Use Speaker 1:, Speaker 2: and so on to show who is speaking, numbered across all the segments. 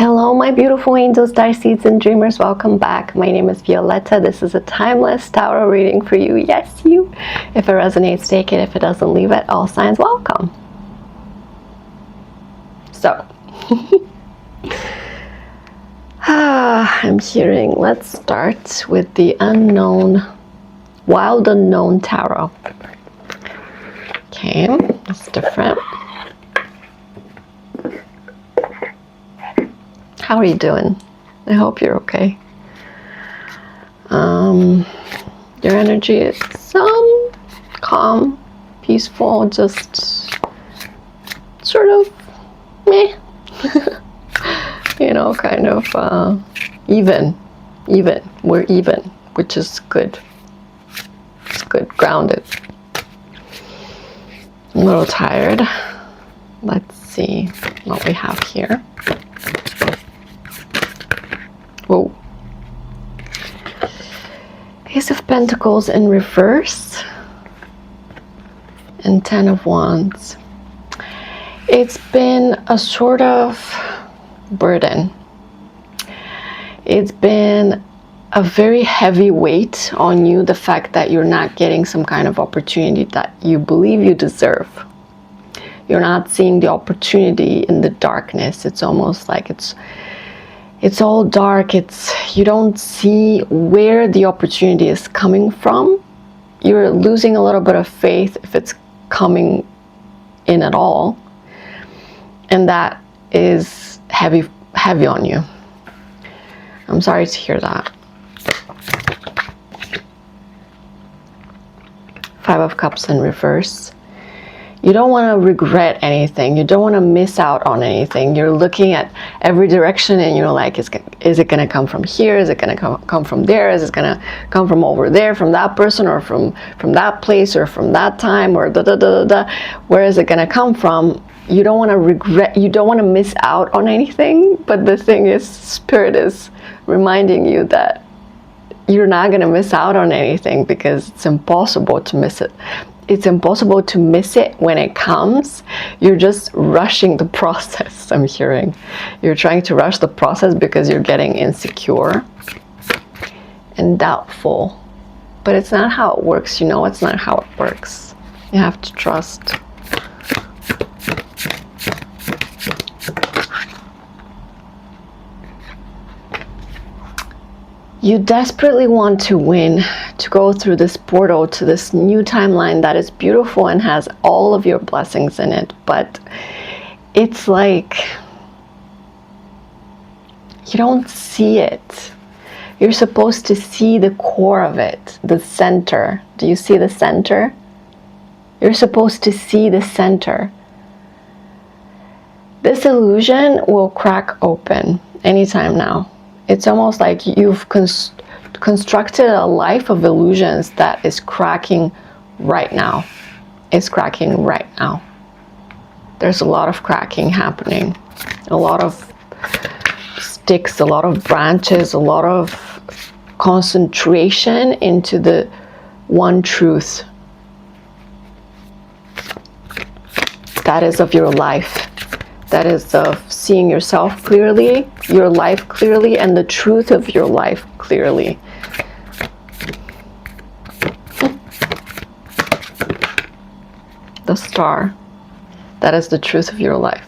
Speaker 1: Hello, my beautiful angels, starseeds, and dreamers. Welcome back. My name is Violeta. This is a timeless tarot reading for you. Yes, you. If it resonates, take it. If it doesn't, leave it. All signs welcome. So, I'm hearing, let's start with the unknown, wild unknown tarot. Okay, it's different. How are you doing? I hope you're okay. Your energy is calm, peaceful, just sort of meh. You know, kind of even. We're even, which is good. It's good, grounded. I'm a little tired. Let's see what we have here. Whoa. Ace of Pentacles in reverse and Ten of Wands. It's been a sort of burden. It's been a very heavy weight on you, the fact that you're not getting some kind of opportunity that you believe you deserve. You're not seeing the opportunity in the darkness. It's almost like it's all dark. You don't see where the opportunity is coming from. You're losing a little bit of faith if it's coming in at all. And that is heavy on you. I'm sorry to hear that. Five of Cups in reverse. You don't want to regret anything. You don't want to miss out on anything. You're looking at every direction and you're like, is it going to come from here? Is it going to come from there? Is it going to come from over there, from that person, or from that place, or from that time, or da-da-da-da-da? Where is it going to come from? You don't want to regret. You don't want to miss out on anything. But the thing is, Spirit is reminding you that you're not going to miss out on anything because it's impossible to miss it. It's impossible to miss it when it comes. You're just rushing the process, I'm hearing. You're trying to rush the process because you're getting insecure and doubtful. But it's not how it works, you know, it's not how it works. You have to trust. You desperately want to win, to go through this portal to this new timeline that is beautiful and has all of your blessings in it. But it's like you don't see it. You're supposed to see the core of it, the center. Do you see the center? You're supposed to see the center. This illusion will crack open anytime now. It's almost like you've constructed a life of illusions that is cracking right now. It's cracking right now. There's a lot of cracking happening. A lot of sticks, a lot of branches, a lot of concentration into the one truth. That is of your life. That is of seeing yourself clearly, your life clearly, and the truth of your life clearly. The star. That is the truth of your life.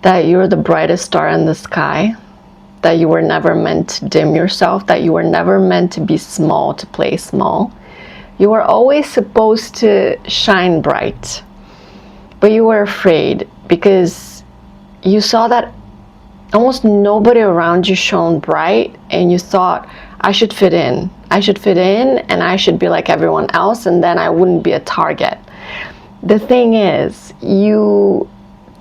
Speaker 1: That you're the brightest star in the sky. That you were never meant to dim yourself. That you were never meant to be small, to play small. You were always supposed to shine bright. But you were afraid because you saw that almost nobody around you shone bright, and you thought, I should fit in. I should fit in, and I should be like everyone else, and then I wouldn't be a target. The thing is, you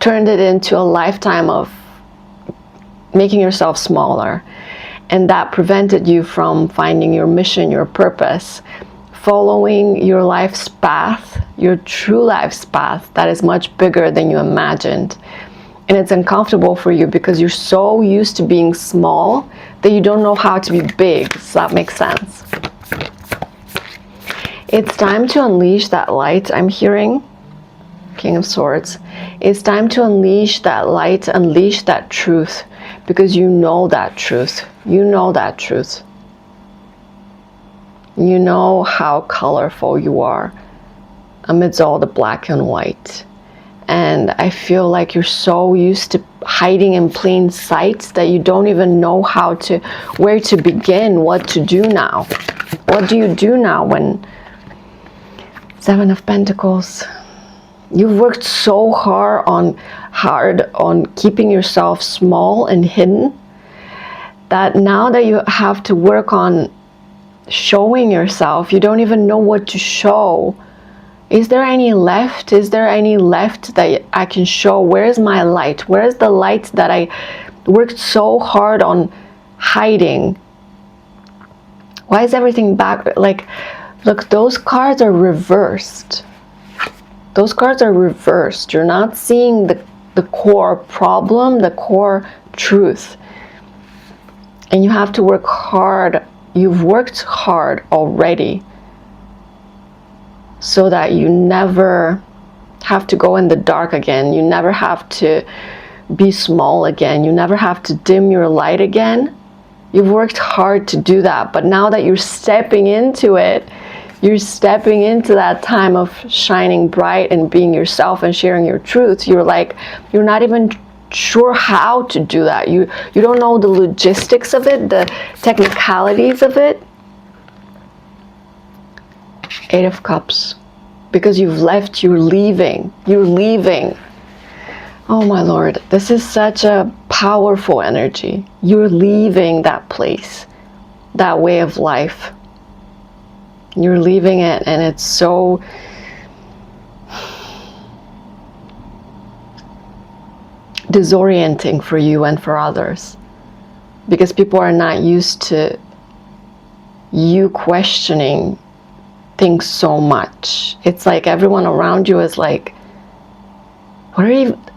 Speaker 1: turned it into a lifetime of making yourself smaller, and that prevented you from finding your mission, your purpose, following your life's path, your true life's path that is much bigger than you imagined. And it's uncomfortable for you because you're so used to being small that you don't know how to be big. Does that make sense? It's time to unleash that light, I'm hearing. King of Swords. It's time to unleash that light, unleash that truth, because you know that truth. You know that truth. You know how colorful you are amidst all the black and white. And I feel like you're so used to hiding in plain sight that you don't even know where to begin, what to do now. What do you do now when Seven of Pentacles? You've worked so hard on keeping yourself small and hidden, that now that you have to work on showing yourself, you don't even know what to show. Is there any left? Is there any left that I can show? Where is my light? Where is the light that I worked so hard on hiding? Why is everything back? Like, look, those cards are reversed. Those cards are reversed. You're not seeing the core problem, the core truth. And you have to work hard. You've worked hard already, so that you never have to go in the dark again. You never have to be small again. You never have to dim your light again. You've worked hard to do that. But now that you're stepping into it, you're stepping into that time of shining bright and being yourself and sharing your truth. You're not even sure how to do that. You don't know the logistics of it, the technicalities of it. Eight of Cups. Because you've left, you're leaving. You're leaving. Oh my Lord, this is such a powerful energy. You're leaving that place, that way of life. You're leaving it, and it's so disorienting for you and for others, because people are not used to you questioning things so much. It's like everyone around you is like,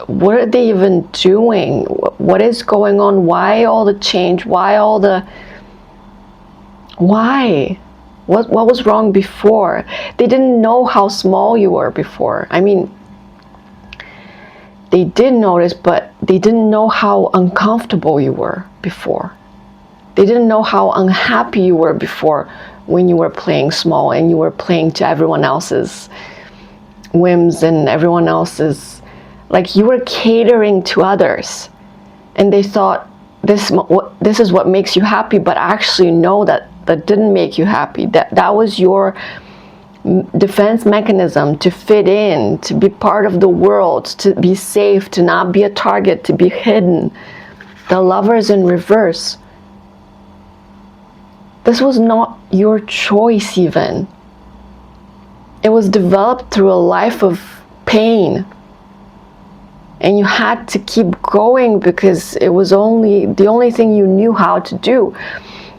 Speaker 1: what are they even doing? What is going on? Why all the change? Why? What was wrong before? They didn't know how small you were before. I mean, they did notice, but they didn't know how uncomfortable you were before. They didn't know how unhappy you were before, when you were playing small and you were playing to everyone else's whims and everyone else's, like, you were catering to others, and they thought this is what makes you happy, but actually no, that didn't make you happy. That was your defense mechanism to fit in, to be part of the world, to be safe, to not be a target, to be hidden. The Lovers in reverse. This was not your choice even. It was developed through a life of pain. And you had to keep going because it was the only thing you knew how to do.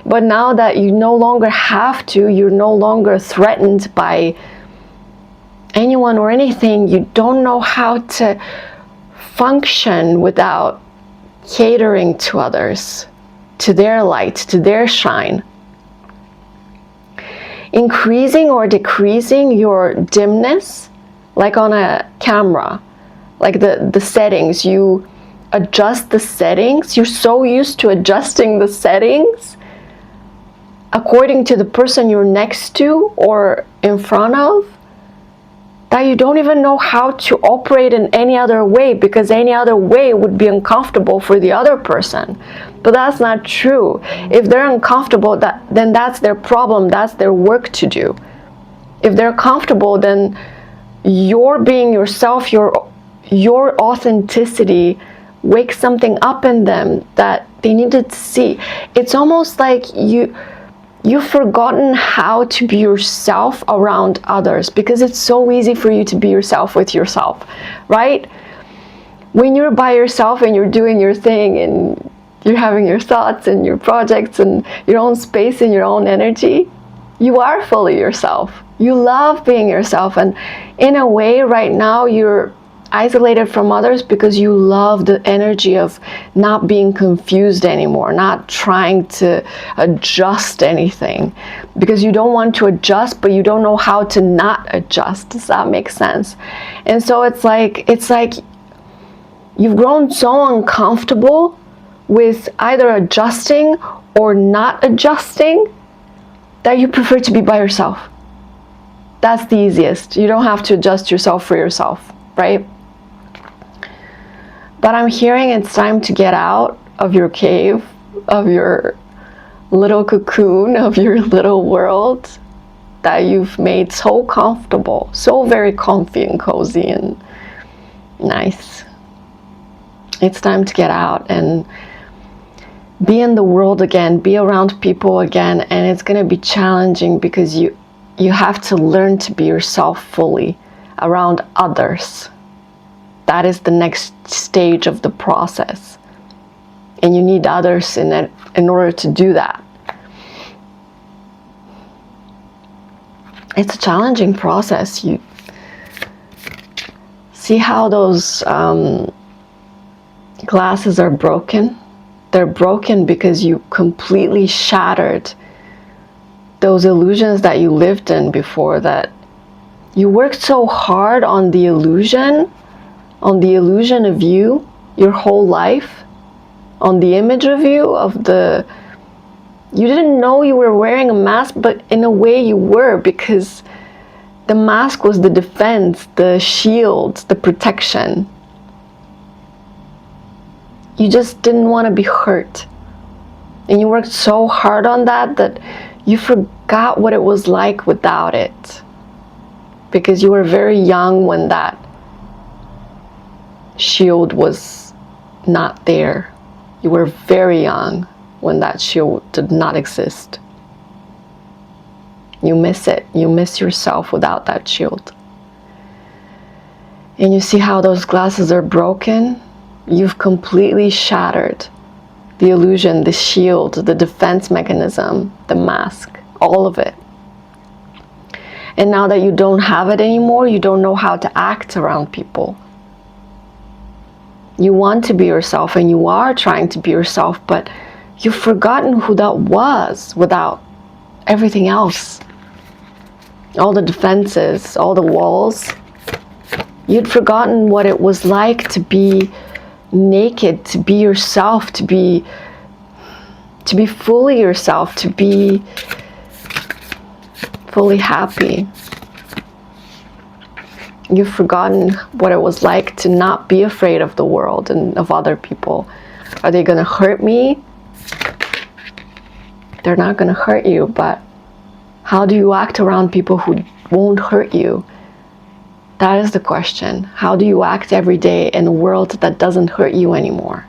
Speaker 1: But now that you no longer have to, you're no longer threatened by anyone or anything, you don't know how to function without catering to others, to their light, to their shine. Increasing or decreasing your dimness, like on a camera, like the settings, you adjust the settings. You're so used to adjusting the settings according to the person you're next to or in front of, that you don't even know how to operate in any other way, because any other way would be uncomfortable for the other person. But that's not true. If they're uncomfortable, then that's their problem. That's their work to do. If they're comfortable, then you're being yourself, your authenticity wakes something up in them that they needed to see. It's almost like you've forgotten how to be yourself around others, because it's so easy for you to be yourself with yourself, right? When you're by yourself and you're doing your thing and you're having your thoughts and your projects and your own space and your own energy, you are fully yourself. You love being yourself, and in a way right now you're isolated from others because you love the energy of not being confused anymore, not trying to adjust anything, because you don't want to adjust, but you don't know how to not adjust. Does that make sense? And so it's like you've grown so uncomfortable with either adjusting or not adjusting that you prefer to be by yourself. That's the easiest. You don't have to adjust yourself for yourself, right? But I'm hearing it's time to get out of your cave, of your little cocoon, of your little world that you've made so comfortable, so very comfy and cozy and nice. It's time to get out and be in the world again, be around people again, and it's going to be challenging because you have to learn to be yourself fully around others. That is the next stage of the process. And you need others in order to do that. It's a challenging process. You see how those glasses are broken? They're broken because you completely shattered those illusions that you lived in before, that you worked so hard on the illusion of you your whole life, on the image of you, you didn't know you were wearing a mask, but in a way you were, because the mask was the defense, the shield, the protection. You just didn't want to be hurt. And you worked so hard on that you forgot what it was like without it. Because you were very young when that shield was not there. You were very young when that shield did not exist. You miss it. You miss yourself without that shield. And you see how those glasses are broken? You've completely shattered the illusion, the shield, the defense mechanism, the mask, all of it. And now that you don't have it anymore, you don't know how to act around people. You want to be yourself, and you are trying to be yourself, but you've forgotten who that was without everything else. All the defenses, all the walls. You'd forgotten what it was like to be naked, to be yourself, to be fully yourself, to be fully happy. You've forgotten what it was like to not be afraid of the world and of other people. Are they going to hurt me? They're not going to hurt you, but how do you act around people who won't hurt you? That is the question. How do you act every day in a world that doesn't hurt you anymore?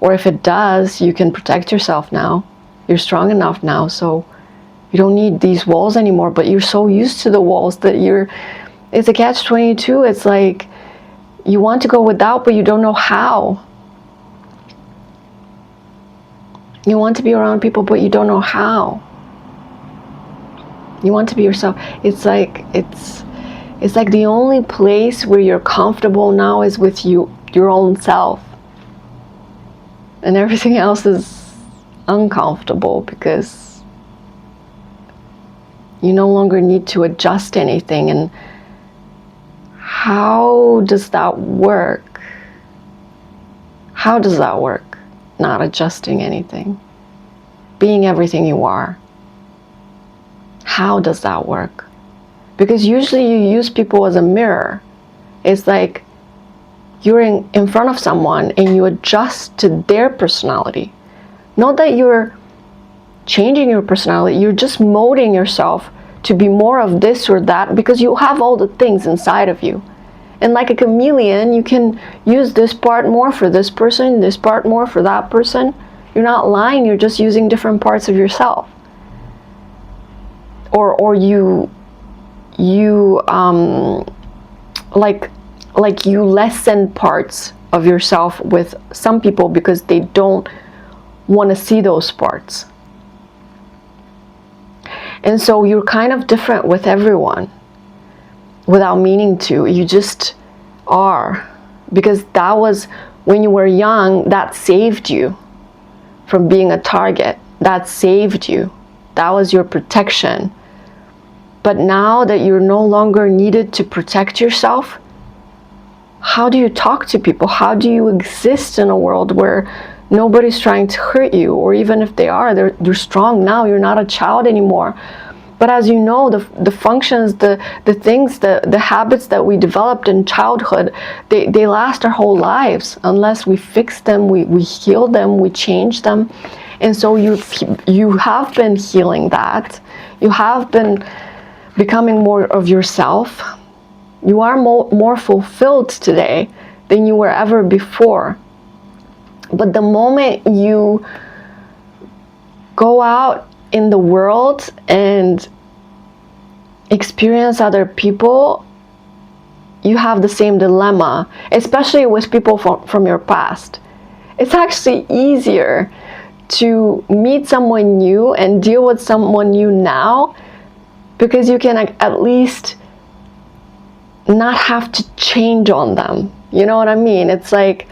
Speaker 1: Or if it does, you can protect yourself now. You're strong enough now, so you don't need these walls anymore, but you're so used to the walls that it's a catch-22. It's like you want to go without, but you don't know how. You want to be around people, but you don't know how. You want to be yourself. It's like the only place where you're comfortable now is with your own self. And everything else is uncomfortable because you no longer need to adjust anything. And how does that work? How does that work? Not adjusting anything. Being everything you are. How does that work? Because usually you use people as a mirror. It's like you're in front of someone and you adjust to their personality. Not that you're changing your personality, you're just molding yourself to be more of this or that because you have all the things inside of you. And like a chameleon, you can use this part more for this person, this part more for that person. You're not lying, you're just using different parts of yourself. Or you you lessen parts of yourself with some people because they don't want to see those parts. And so you're kind of different with everyone without meaning to. You just are, because that was when you were young, that saved you from being a target. That saved you. That was your protection. But now that you're no longer needed to protect yourself, how do you talk to people? How do you exist in a world where nobody's trying to hurt you? Or even if they are, they're strong now. You're not a child anymore. But as you know, the functions, the things, the habits that we developed in childhood, they last our whole lives unless we fix them, we heal them, we change them. And so you have been healing that. You have been becoming more of yourself. You are more fulfilled today than you were ever before. But the moment you go out in the world and experience other people, you have the same dilemma, especially with people from your past. It's actually easier to meet someone new and deal with someone new now, because you can at least not have to change on them. You know what I mean? It's like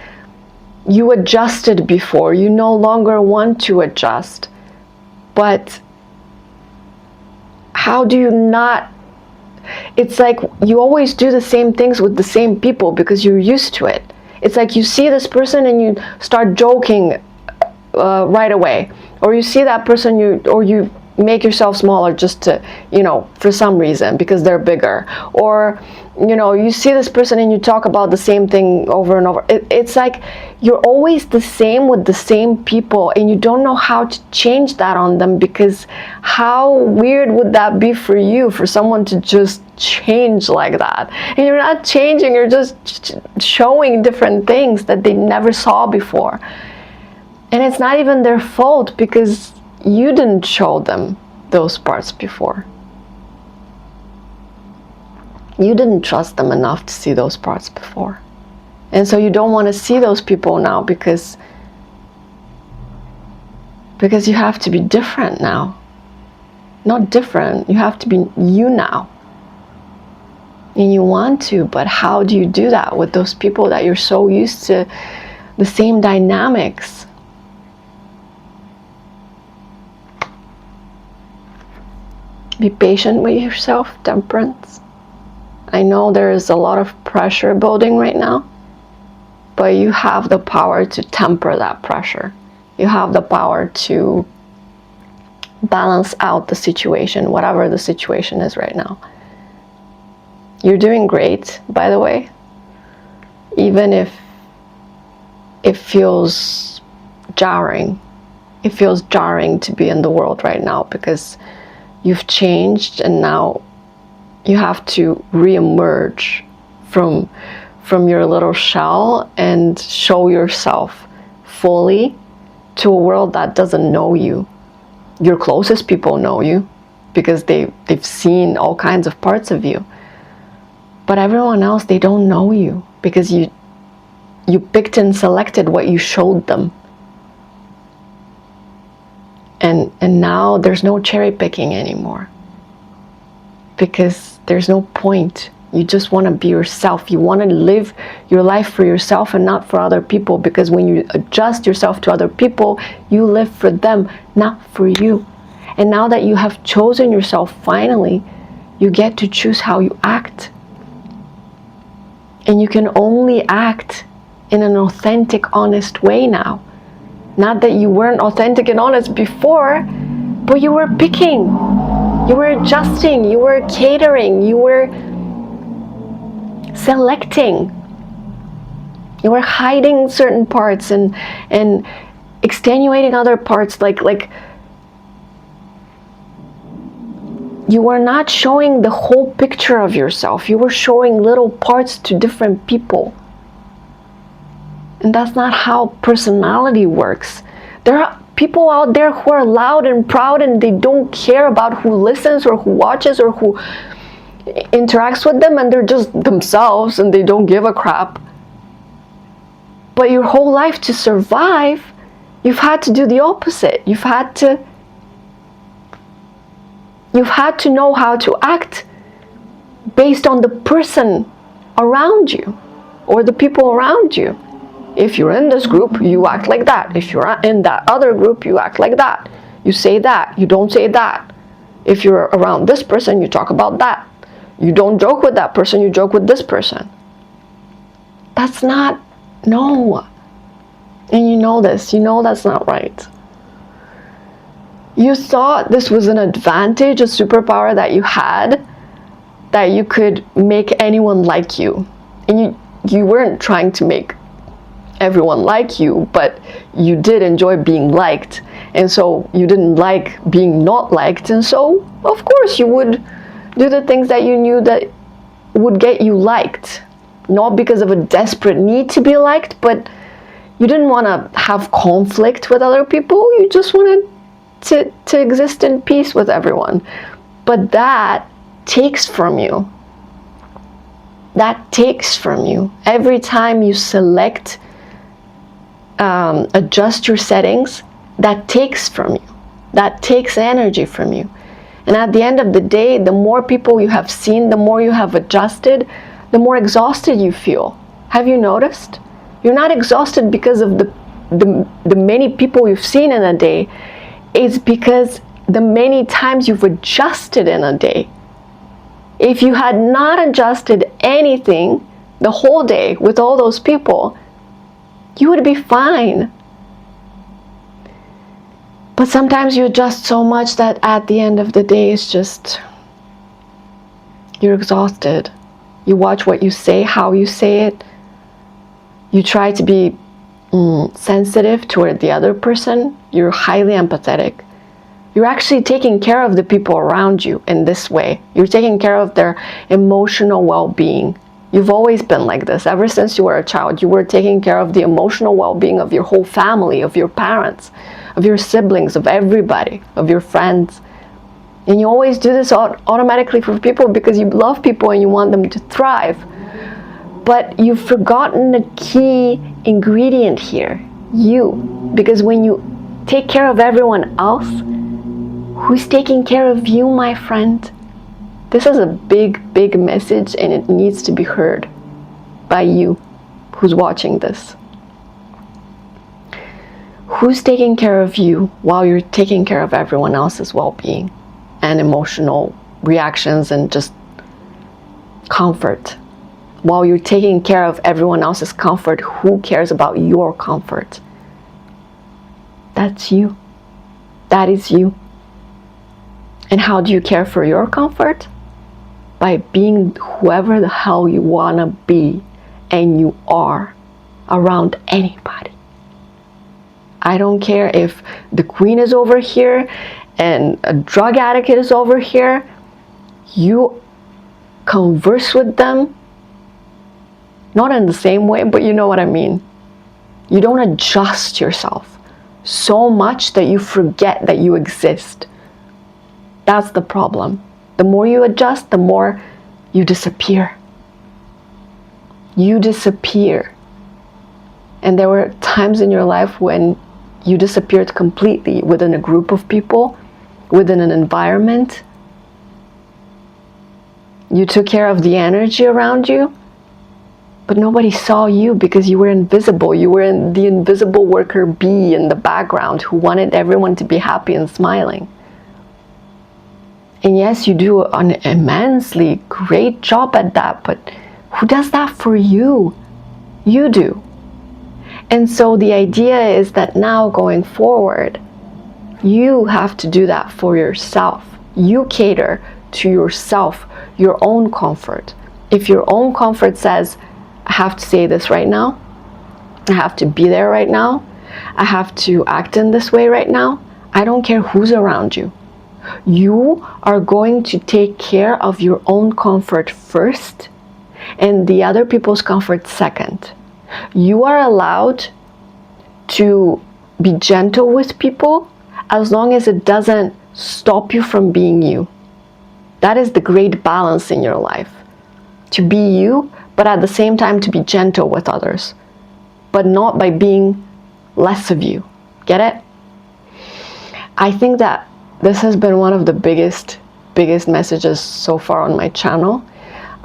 Speaker 1: you adjusted before, you no longer want to adjust. But how do you not? It's like you always do the same things with the same people because you're used to it. It's like you see this person and you start joking right away, or you see that person, you make yourself smaller just to, for some reason, because they're bigger. Or, you see this person and you talk about the same thing over and over. It's like you're always the same with the same people, and you don't know how to change that on them, because how weird would that be for you, for someone to just change like that? And you're not changing, you're just showing different things that they never saw before. And it's not even their fault, because you didn't show them those parts before. You didn't trust them enough to see those parts before. And so you don't want to see those people now, because you have to be different now. Not different, you have to be you now. And you want to, but how do you do that with those people that you're so used to the same dynamics? Be patient with yourself, temperance. I know there is a lot of pressure building right now, but you have the power to temper that pressure. You have the power to balance out the situation, whatever the situation is right now. You're doing great, by the way, even if it feels jarring. It feels jarring to be in the world right now, because you've changed, and now you have to re-emerge from your little shell and show yourself fully to a world that doesn't know you. Your closest people know you, because they've seen all kinds of parts of you. But everyone else, they don't know you, because you picked and selected what you showed them. And now there's no cherry picking anymore, because there's no point. You just want to be yourself. You want to live your life for yourself and not for other people, because when you adjust yourself to other people, you live for them, not for you. And now that you have chosen yourself, finally, you get to choose how you act. And you can only act in an authentic, honest way now. Not that you weren't authentic and honest before, but you were picking, you were adjusting, you were catering, you were selecting, you were hiding certain parts and extenuating other parts, like you were not showing the whole picture of yourself. You were showing little parts to different people. And that's not how personality works. There are people out there who are loud and proud, and they don't care about who listens or who watches or who interacts with them, and they're just themselves and they don't give a crap. But your whole life, to survive, you've had to do the opposite. You've had to know how to act based on the person around you. or the people around you. If you're in this group, you act like that. If you're in that other group, you act like that. You say that, you don't say that. If you're around this person, you talk about that. You don't joke with that person, you joke with this person. That's not, no. And you know this, you know that's not right. You thought this was an advantage, a superpower that you had, that you could make anyone like you. And you weren't trying to make everyone like you, but you did enjoy being liked. And so you didn't like being not liked. And so, of course, you would do the things that you knew that would get you liked. Not because of a desperate need to be liked, but you didn't want to have conflict with other people. You just wanted to exist in peace with everyone. But that takes from you. That takes from you. Every time you select, adjust your settings, that takes from you. That takes energy from you. And at the end of the day, the more people you have seen, the more you have adjusted, the more exhausted you feel. Have you noticed? You're not exhausted because of the many people you've seen in a day. It's because the many times you've adjusted in a day. If you had not adjusted anything the whole day with all those people, you would be fine. But sometimes you adjust so much that at the end of the day, it's just, you're exhausted. You watch what you say, how you say it. You try to be sensitive toward the other person. You're highly empathetic. You're actually taking care of the people around you in this way. You're taking care of their emotional well-being. You've always been like this. Ever since you were a child, you were taking care of the emotional well-being of your whole family, of your parents, of your siblings, of everybody, of your friends. And you always do this automatically for people because you love people and you want them to thrive. But you've forgotten a key ingredient here, you. Because when you take care of everyone else, who's taking care of you, my friend? This is a big, big message, and it needs to be heard by you who's watching this. Who's taking care of you while you're taking care of everyone else's well-being and emotional reactions and just comfort? While you're taking care of everyone else's comfort, who cares about your comfort? That's you. That is you. And how do you care for your comfort? By being whoever the hell you want to be, and you are, around anybody. I don't care if the queen is over here and a drug addict is over here. You converse with them, not in the same way, but you know what I mean. You don't adjust yourself so much that you forget that you exist. That's the problem. The more you adjust, the more you disappear. You disappear. And there were times in your life when you disappeared completely within a group of people, within an environment. You took care of the energy around you, but nobody saw you because you were invisible. You were in the invisible worker bee in the background who wanted everyone to be happy and smiling. And yes, you do an immensely great job at that, but who does that for you? You do. And so the idea is that now going forward, you have to do that for yourself. You cater to yourself, your own comfort. If your own comfort says, I have to say this right now, I have to be there right now, I have to act in this way right now, I don't care who's around you. You are going to take care of your own comfort first and the other people's comfort second. You are allowed to be gentle with people as long as it doesn't stop you from being you. That is the great balance in your life. To be you, but at the same time to be gentle with others, but not by being less of you. Get it? I think that this has been one of the biggest messages so far on my channel.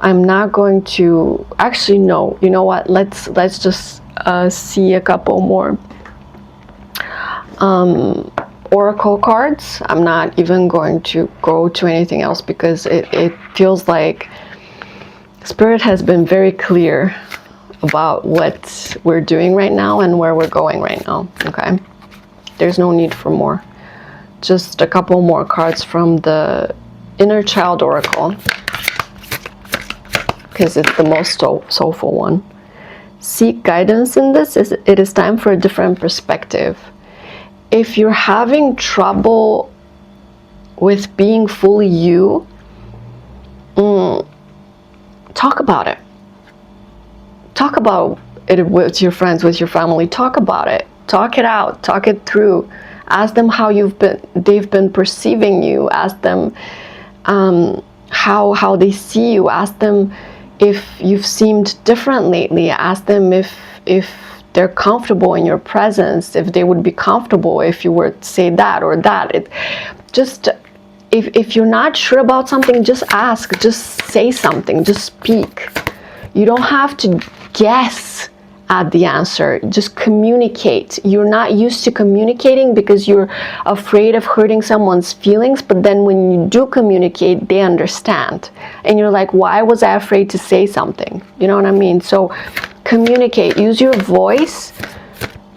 Speaker 1: I'm not going to, actually no, you know what, let's just see a couple more oracle cards. I'm not even going to go to anything else because it feels like Spirit has been very clear about what we're doing right now and where we're going right now. Okay, there's no need for more. Just a couple more cards from the Inner Child Oracle, because it's the most soulful one. Seek guidance in this. It is time for a different perspective. If you're having trouble with being fully you, talk about it. Talk about it with your friends, with your family. Talk about it. Talk it out. Talk it through. Ask them how they've been perceiving you. Ask them how they see you. Ask them if you've seemed different lately. Ask them if they're comfortable in your presence, if they would be comfortable if you were to say that or that. If you're not sure about something, just ask, just say something, just speak. You don't have to guess at the answer, just communicate. You're not used to communicating because you're afraid of hurting someone's feelings, but then when you do communicate, they understand. And you're like, why was I afraid to say something? You know what I mean? So communicate, use your voice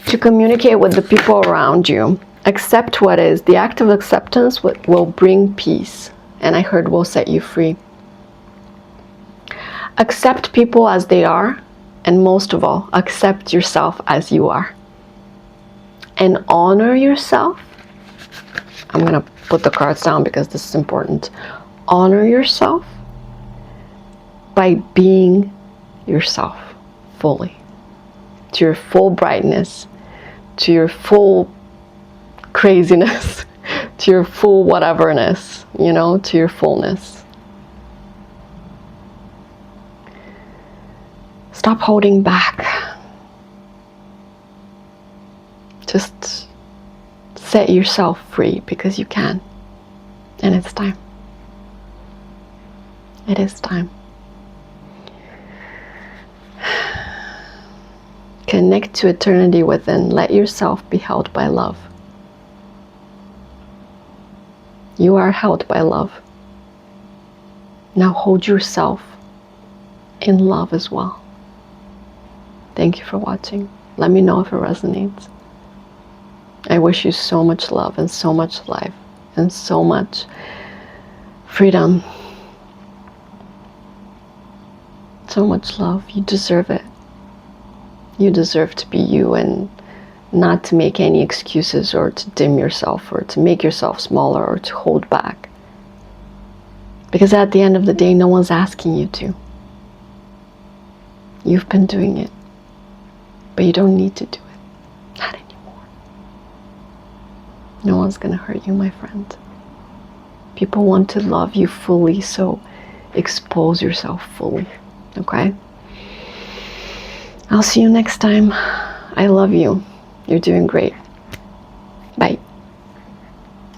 Speaker 1: to communicate with the people around you. Accept what is. The act of acceptance will bring peace, and I heard will set you free. Accept people as they are, and most of all, accept yourself as you are. And honor yourself. I'm going to put the cards down because this is important. Honor yourself by being yourself fully, to your full brightness, to your full craziness, to your full whateverness, to your fullness. Stop holding back. Just set yourself free because you can. And it's time. It is time. Connect to eternity within. Let yourself be held by love. You are held by love. Now hold yourself in love as well. Thank you for watching. Let me know if it resonates. I wish you so much love and so much life and so much freedom. So much love. You deserve it. You deserve to be you and not to make any excuses or to dim yourself or to make yourself smaller or to hold back. Because at the end of the day, no one's asking you to. You've been doing it. But you don't need to do it. Not anymore. No one's gonna hurt you, my friend. People want to love you fully, so expose yourself fully. Okay? I'll see you next time. I love you. You're doing great. Bye.